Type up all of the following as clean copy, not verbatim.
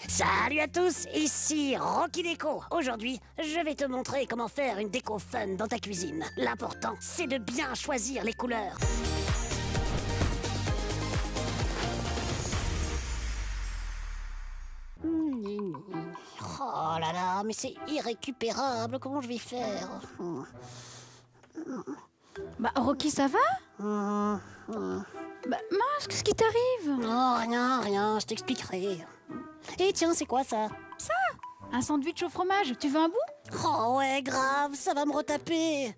Salut à tous, ici Rocky Déco. Aujourd'hui, je vais te montrer comment faire une déco fun dans ta cuisine. L'important, c'est de bien choisir les couleurs. Oh là là, mais c'est irrécupérable, comment je vais faire? Bah Rocky, ça va? Bah mince, qu'est-ce qui t'arrive? Oh, rien, je t'expliquerai. Et tiens, c'est quoi ça? Ça? Un sandwich au fromage, tu veux un bout? Oh ouais, grave, ça va me retaper.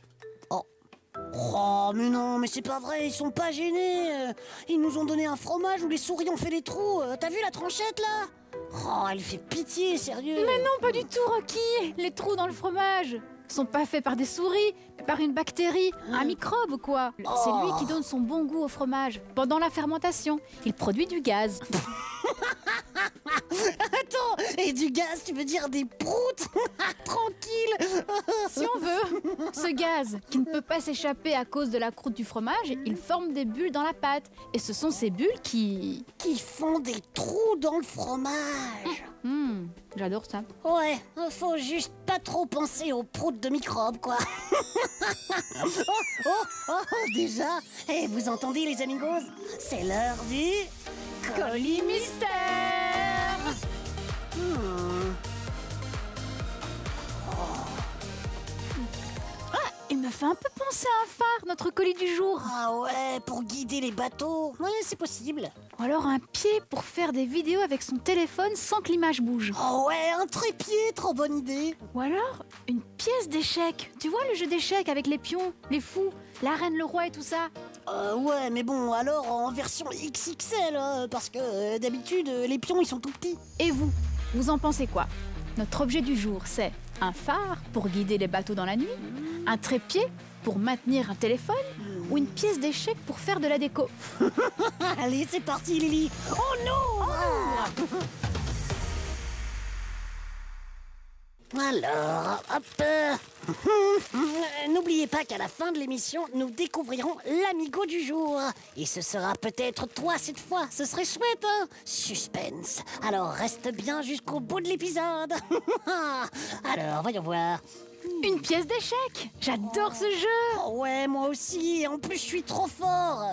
Oh, mais non, mais c'est pas vrai, ils sont pas gênés. Ils nous ont donné un fromage où les souris ont fait des trous. T'as vu la tranchette là? Oh, elle fait pitié, sérieux. Mais non, pas du tout, Rocky. Les trous dans le fromage sont pas faits par des souris, mais par une bactérie, un microbe quoi. C'est lui qui donne son bon goût au fromage. Pendant la fermentation, il produit du gaz. Attends, et du gaz, tu veux dire des proutes? Tranquille. Si on veut. Ce gaz, qui ne peut pas s'échapper à cause de la croûte du fromage, il forme des bulles dans la pâte. Et ce sont ces bulles qui font des trous dans le fromage. J'adore ça. Ouais, faut juste pas trop penser aux proutes de microbes, quoi. Déjà. Et vous entendez, les amigos? C'est l'heure du... Colis mystère. Il me fait un peu penser à un phare, notre colis du jour. Ah ouais, pour guider les bateaux. Ouais, c'est possible. Ou alors un pied pour faire des vidéos avec son téléphone sans que l'image bouge. Oh ouais, un trépied, trop bonne idée. Ou alors une pièce d'échecs. Tu vois le jeu d'échecs avec les pions, les fous, la reine, le roi et tout ça? Ouais, mais bon, alors en version XXL, parce que d'habitude, les pions, ils sont tout petits. Et vous en pensez quoi? Notre objet du jour, c'est un phare pour guider les bateaux dans la nuit, un trépied pour maintenir un téléphone ou une pièce d'échecs pour faire de la déco? Allez, c'est parti, Lily. Oh non! Alors, hop. N'oubliez pas qu'à la fin de l'émission, nous découvrirons l'amigo du jour. Et ce sera peut-être toi cette fois. Ce serait chouette, hein? Suspense. Alors reste bien jusqu'au bout de l'épisode. Alors, voyons voir. Une pièce d'échecs. J'adore ce jeu. Oh ouais, moi aussi. En plus, je suis trop fort.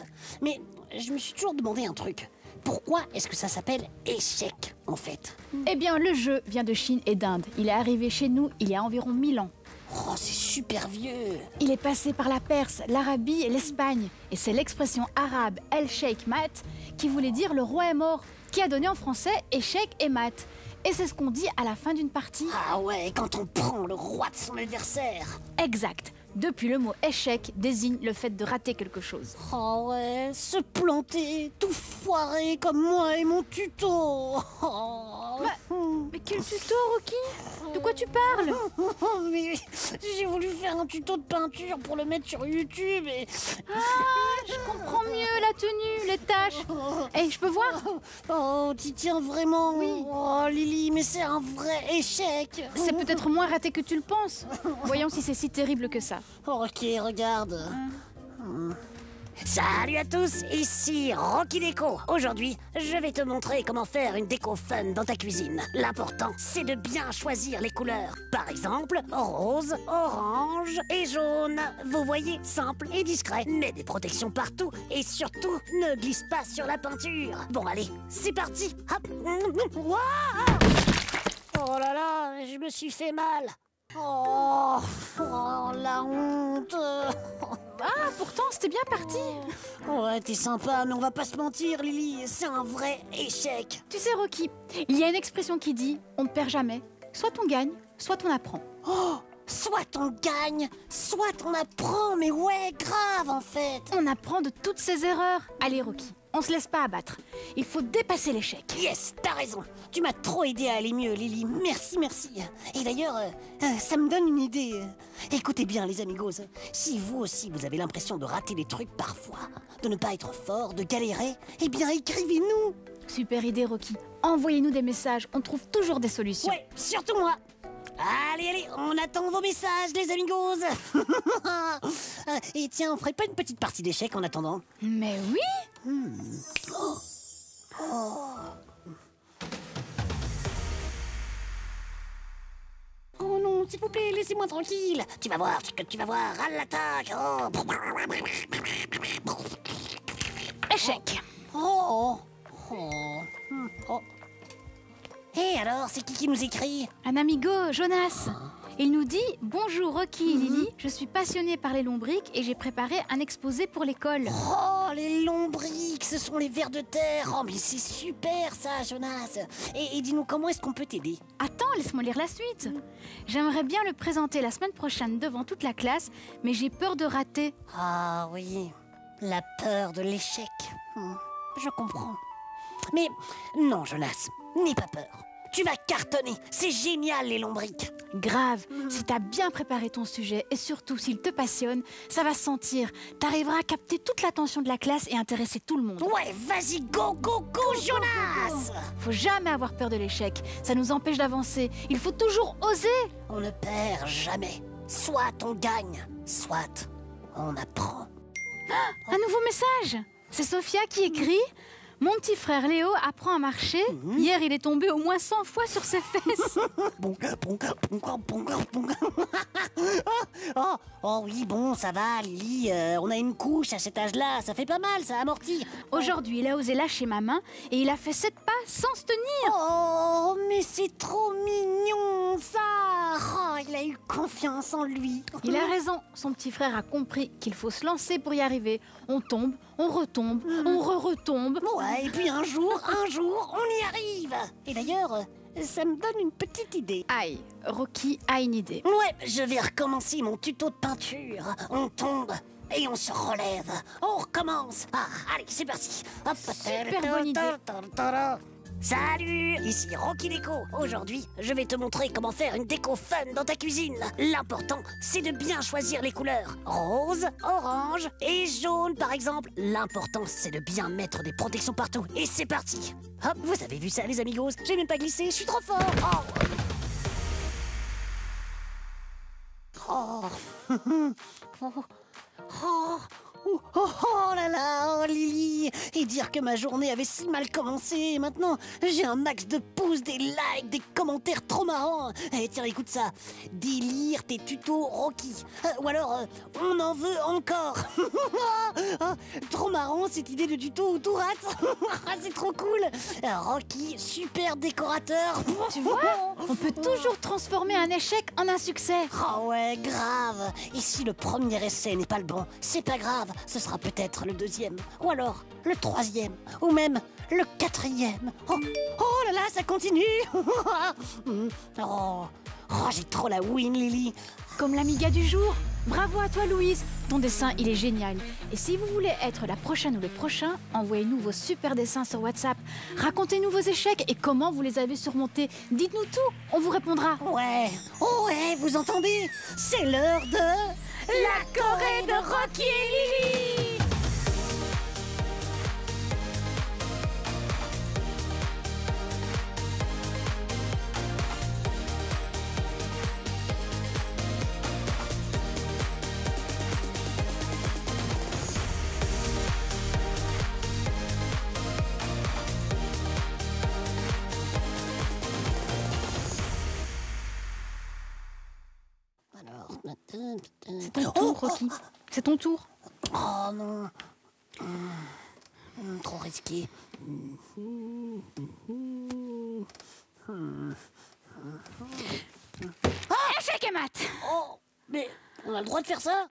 Mais je me suis toujours demandé un truc. Pourquoi est-ce que ça s'appelle échec, en fait? Eh bien, le jeu vient de Chine et d'Inde. Il est arrivé chez nous il y a environ 1000 ans. Oh, c'est super vieux. Il est passé par la Perse, l'Arabie et l'Espagne. Et c'est l'expression arabe El Sheikh Mat qui voulait dire le roi est mort, qui a donné en français échec et mat. Et c'est ce qu'on dit à la fin d'une partie. Ah ouais, quand on prend le roi de son adversaire. Exact. Depuis, le mot échec désigne le fait de rater quelque chose. Oh ouais, se planter, tout foirer comme moi et mon tuto. Oh. Mais quel tuto, Rocky? De quoi tu parles? Mais j'ai voulu faire un tuto de peinture pour le mettre sur YouTube et... Ah, je comprends mieux la tenue, les tâches. Hey, je peux voir? Oh, t'y tiens vraiment? Oui. Oh Lily, mais c'est un vrai échec. C'est peut-être moins raté que tu le penses. Voyons si c'est si terrible que ça. Ok, regarde. Salut à tous, ici Rocky Déco. Aujourd'hui, je vais te montrer comment faire une déco fun dans ta cuisine. L'important, c'est de bien choisir les couleurs. Par exemple, rose, orange et jaune. Vous voyez, simple et discret. Mets des protections partout et surtout, ne glisse pas sur la peinture. Bon, allez, c'est parti. Hop. Ouah. Oh là là, je me suis fait mal. Oh, la honte. Ah, pourtant, c'était bien parti. Ouais, t'es sympa, mais on va pas se mentir, Lily, c'est un vrai échec. Tu sais, Rocky, il y a une expression qui dit « on ne perd jamais ». Soit on gagne, soit on apprend. Oh, soit on gagne, soit on apprend, mais ouais, grave en fait. On apprend de toutes ses erreurs. Allez, Rocky, on se laisse pas abattre. Il faut dépasser l'échec. Yes, t'as raison. Tu m'as trop aidé à aller mieux, Lily. Merci, merci. Et d'ailleurs, ça me donne une idée. Écoutez bien, les amigos. Si vous aussi, vous avez l'impression de rater des trucs parfois, de ne pas être fort, de galérer, eh bien, écrivez-nous. Super idée, Rocky. Envoyez-nous des messages, on trouve toujours des solutions. Ouais, surtout moi. Allez, on attend vos messages, les amigos. Et tiens, on ferait pas une petite partie d'échecs en attendant? Mais oui. s'il vous plaît, laissez-moi tranquille. Tu vas voir, à l'attaque. Échec. Oh. Et alors, c'est qui nous écrit? Un amigo, Jonas. Il nous dit « Bonjour Rocky et Lily, je suis passionné par les lombriques et j'ai préparé un exposé pour l'école. » Oh, les lombriques, ce sont les vers de terre. Oh, mais c'est super ça, Jonas. Et dis-nous, comment est-ce qu'on peut t'aider? Attends, laisse-moi lire la suite. J'aimerais bien le présenter la semaine prochaine devant toute la classe, mais j'ai peur de rater. Ah oui, la peur de l'échec. Je comprends. Mais non, Jonas, n'aie pas peur. Tu vas cartonner, c'est génial les lombriques. Grave, si t'as bien préparé ton sujet et surtout s'il te passionne, ça va se sentir. T'arriveras à capter toute l'attention de la classe et intéresser tout le monde. Ouais, vas-y, go, Jonas! Faut jamais avoir peur de l'échec, ça nous empêche d'avancer. Il faut toujours oser. On ne perd jamais. Soit on gagne, soit on apprend. Un nouveau message. C'est Sophia qui écrit. Mon petit frère Léo apprend à marcher. Hier, il est tombé au moins 100 fois sur ses fesses. Oh oui, bon, ça va, Lily. On a une couche à cet âge-là. Ça fait pas mal, ça amortit. Aujourd'hui, il a osé lâcher ma main et il a fait 7 pas sans se tenir. Oh, mais c'est trop mignon, ça. Oh, il a eu confiance en lui. Il a raison. Son petit frère a compris qu'il faut se lancer pour y arriver. On tombe, on retombe, on retombe. Ouais, et puis un jour, on y arrive. Et d'ailleurs, ça me donne une petite idée. Aïe, Rocky a une idée. Ouais, je vais recommencer mon tuto de peinture. On tombe et on se relève. On recommence. Ah, allez, c'est parti. Hop. Super bonne idée. Salut, ici Rocky Déco. Aujourd'hui, je vais te montrer comment faire une déco fun dans ta cuisine. L'important, c'est de bien choisir les couleurs. Rose, orange et jaune, par exemple. L'important, c'est de bien mettre des protections partout. Et c'est parti. Hop, vous avez vu ça, les amigos? J'ai même pas glissé, je suis trop fort. Oh là là, oh Lily. Et dire que ma journée avait si mal commencé. Et maintenant, j'ai un max de pouces, des likes, des commentaires trop marrants. Eh tiens, écoute ça. Délire tes tutos Rocky. Ou alors, on en veut encore. Trop marrant cette idée de tuto où tout rate. C'est trop cool. Rocky, super décorateur. Tu vois, on peut toujours transformer un échec en un succès. Oh ouais, grave. Et si le premier essai n'est pas le bon, c'est pas grave. Ce sera peut-être le deuxième, ou alors le troisième, ou même le quatrième. Oh là là, ça continue. J'ai trop la win, Lily. Comme l'amiga du jour. Bravo à toi, Louise. Ton dessin, il est génial. Et si vous voulez être la prochaine ou le prochain, envoyez-nous vos super dessins sur WhatsApp. Racontez-nous vos échecs et comment vous les avez surmontés. Dites-nous tout, on vous répondra. Ouais, vous entendez? C'est l'heure de... La Corée de Rocky et Lily. C'est ton tour, Rocky. C'est ton tour. Oh non. Trop risqué. Échec et mat. Oh, mais on a le droit de faire ça?